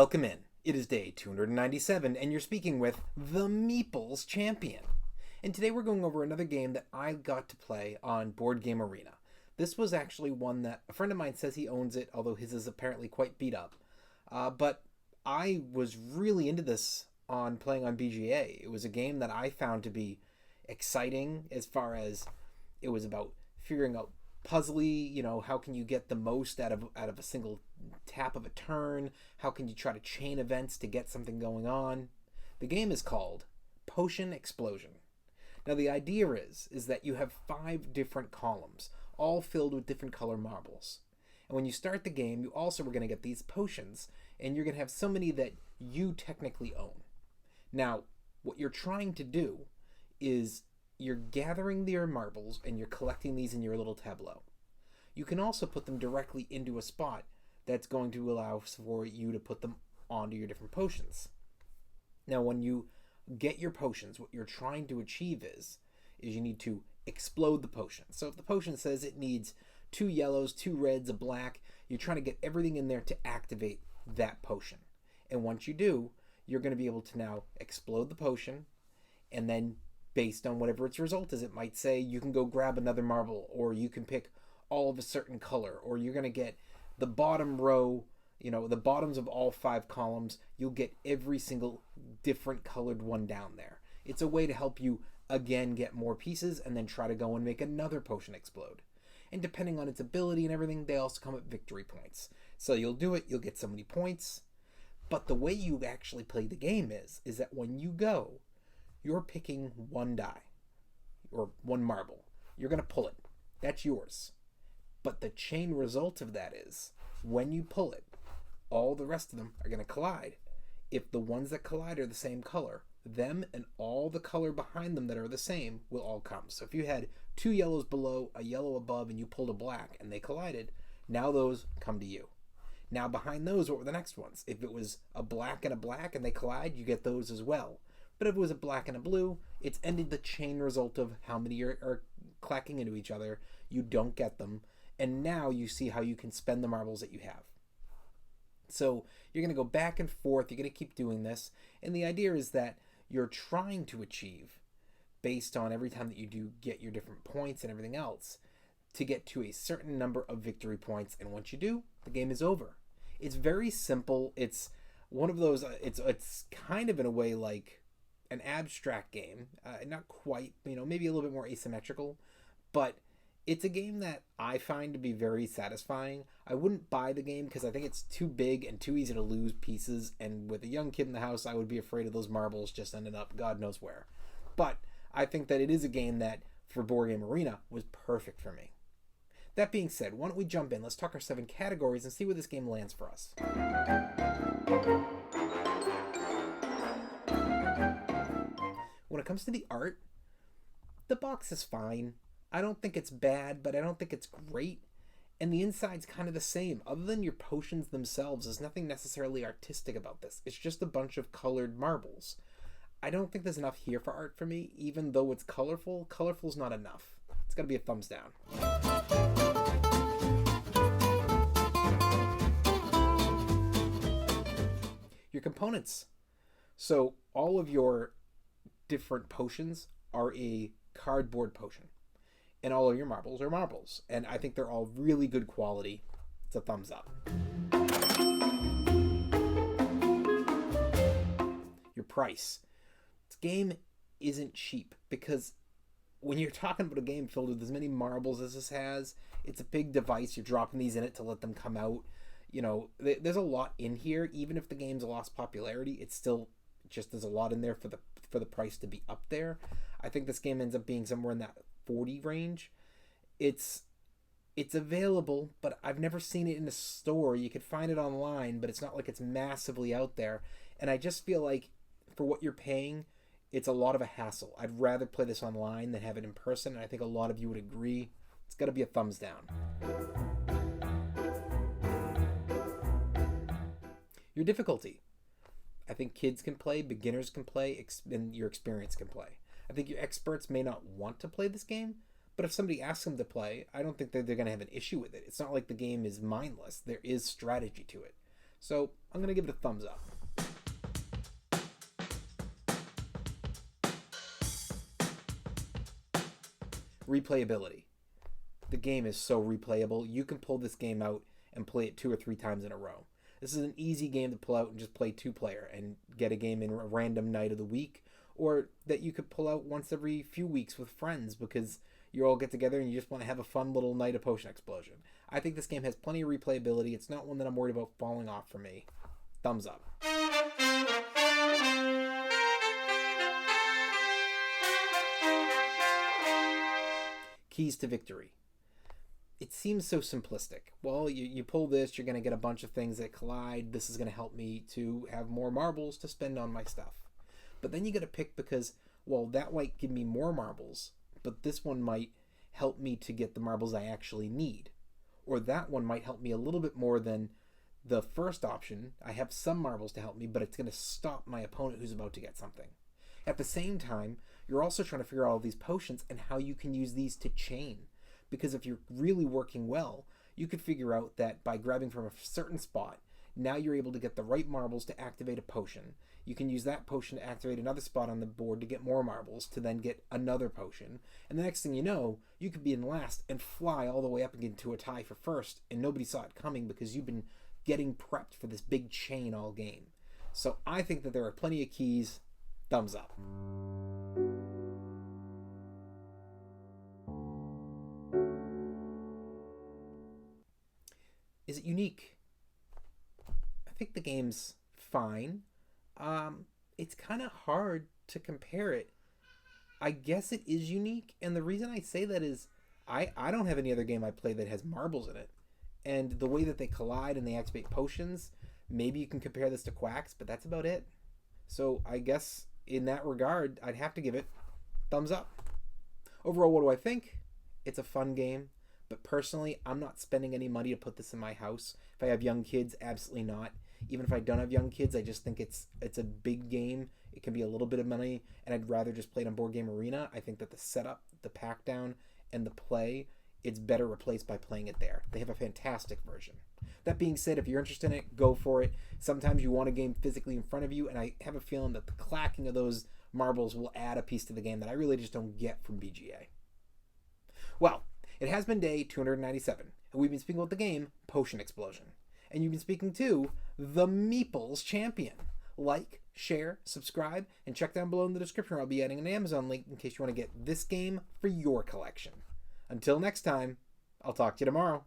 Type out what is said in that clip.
Welcome in. It is day 297, and you're speaking with the Meeples Champion. And today we're going over another game that I got to play on Board Game Arena. This was actually one that a friend of mine says he owns it, although his is apparently quite beat up. But I was really into this on playing on BGA. It was a game that I found to be exciting as far as it was about figuring out puzzly, how can you get the most out of a single tap of a turn? How can you try to chain events to get something going on? The game is called Potion Explosion. Now the idea is that you have 5 different columns, all filled with different color marbles. And when you start the game, you also are going to get these potions, and you're going to have so many that you technically own. Now, what you're trying to do is you're gathering your marbles and you're collecting these in your little tableau. You can also put them directly into a spot that's going to allow for you to put them onto your different potions. Now, when you get your potions, what you're trying to achieve is you need to explode the potion. So if the potion says it needs 2 yellows, 2 reds, a black, you're trying to get everything in there to activate that potion. And once you do, you're going to be able to now explode the potion, and then based on whatever its result is, it might say you can go grab another marble, or you can pick all of a certain color, or you're going to get the bottom row, the bottoms of all 5 columns, you'll get every single different colored one down there. It's a way to help you, again, get more pieces and then try to go and make another potion explode. And depending on its ability and everything, they also come at victory points. So you'll do it, you'll get so many points. But the way you actually play the game is that when you go, you're picking 1 die, or 1 marble. You're going to pull it. That's yours. But the chain result of that is, when you pull it, all the rest of them are going to collide. If the ones that collide are the same color, them and all the color behind them that are the same will all come. So if you had 2 yellows below, a yellow above, and you pulled a black, and they collided, now those come to you. Now behind those, what were the next ones? If it was a black and they collide, you get those as well. But if it was a black and a blue, it's ended the chain result of how many are clacking into each other. You don't get them. And now you see how you can spend the marbles that you have. So you're going to go back and forth. You're going to keep doing this. And the idea is that you're trying to achieve, based on every time that you do get your different points and everything else, to get to a certain number of victory points. And once you do, the game is over. It's very simple. It's one of those, it's kind of in a way like an abstract game, not quite, maybe a little bit more asymmetrical, but it's a game that I find to be very satisfying. I wouldn't buy the game because I think it's too big and too easy to lose pieces, and with a young kid in the house, I would be afraid of those marbles just ending up God knows where. But I think that it is a game that, for Board Game Arena, was perfect for me. That being said, why don't we jump in? Let's talk our 7 categories and see where this game lands for us. When it comes to the art, the box is fine. I don't think it's bad, but I don't think it's great. And the inside's kind of the same. Other than your potions themselves, there's nothing necessarily artistic about this. It's just a bunch of colored marbles. I don't think there's enough here for art for me, even though it's colorful. Colorful's not enough. It's got to be a thumbs down. Your components. So all of your different potions are a cardboard potion, and all of your marbles are marbles, and I think they're all really good quality. It's a thumbs up. Your price. This game isn't cheap, because when you're talking about a game filled with as many marbles as this has, it's a big device. You're dropping these in it to let them come out. There's a lot in here. Even if the game's lost popularity, it's still just, there's a lot in there for the price to be up there. I think this game ends up being somewhere in that 40 range. It's available, but I've never seen it in a store. You could find it online, but it's not like it's massively out there. And I just feel like for what you're paying, it's a lot of a hassle. I'd rather play this online than have it in person, and I think a lot of you would agree. It's got to be a thumbs down. Your difficulty. I think kids can play, beginners can play, and your experience can play. I think your experts may not want to play this game, but if somebody asks them to play, I don't think that they're going to have an issue with it. It's not like the game is mindless. There is strategy to it. So I'm going to give it a thumbs up. Replayability. The game is so replayable. You can pull this game out and play it 2 or 3 times in a row. This is an easy game to pull out and just play 2-player and get a game in a random night of the week, or that you could pull out once every few weeks with friends because you all get together and you just want to have a fun little night of Potion Explosion. I think this game has plenty of replayability. It's not one that I'm worried about falling off for me. Thumbs up. Keys to victory. It seems so simplistic. Well, you pull this, you're going to get a bunch of things that collide. This is going to help me to have more marbles to spend on my stuff. But then you got to pick because, well, that might give me more marbles, but this one might help me to get the marbles I actually need. Or that one might help me a little bit more than the first option. I have some marbles to help me, but it's going to stop my opponent who's about to get something. At the same time, you're also trying to figure out all these potions and how you can use these to chain. Because if you're really working well, you could figure out that by grabbing from a certain spot, now you're able to get the right marbles to activate a potion. You can use that potion to activate another spot on the board to get more marbles, to then get another potion. And the next thing you know, you could be in last and fly all the way up into a tie for first, and nobody saw it coming because you've been getting prepped for this big chain all game. So I think that there are plenty of keys. Thumbs up. Is it unique? I think the game's fine. It's kind of hard to compare it. I guess it is unique, and the reason I say that is I don't have any other game I play that has marbles in it. And the way that they collide and they activate potions, maybe you can compare this to Quacks, but that's about it. So I guess in that regard, I'd have to give it thumbs up. Overall, what do I think? It's a fun game. But personally, I'm not spending any money to put this in my house. If I have young kids, absolutely not. Even if I don't have young kids, I just think it's a big game. It can be a little bit of money, and I'd rather just play it on Board Game Arena. I think that the setup, the pack down, and the play, it's better replaced by playing it there. They have a fantastic version. That being said, if you're interested in it, go for it. Sometimes you want a game physically in front of you, and I have a feeling that the clacking of those marbles will add a piece to the game that I really just don't get from BGA. Well, it has been day 297, and we've been speaking about the game Potion Explosion. And you've been speaking to the Meeples Champion. Like, share, subscribe, and check down below in the description where I'll be adding an Amazon link in case you want to get this game for your collection. Until next time, I'll talk to you tomorrow.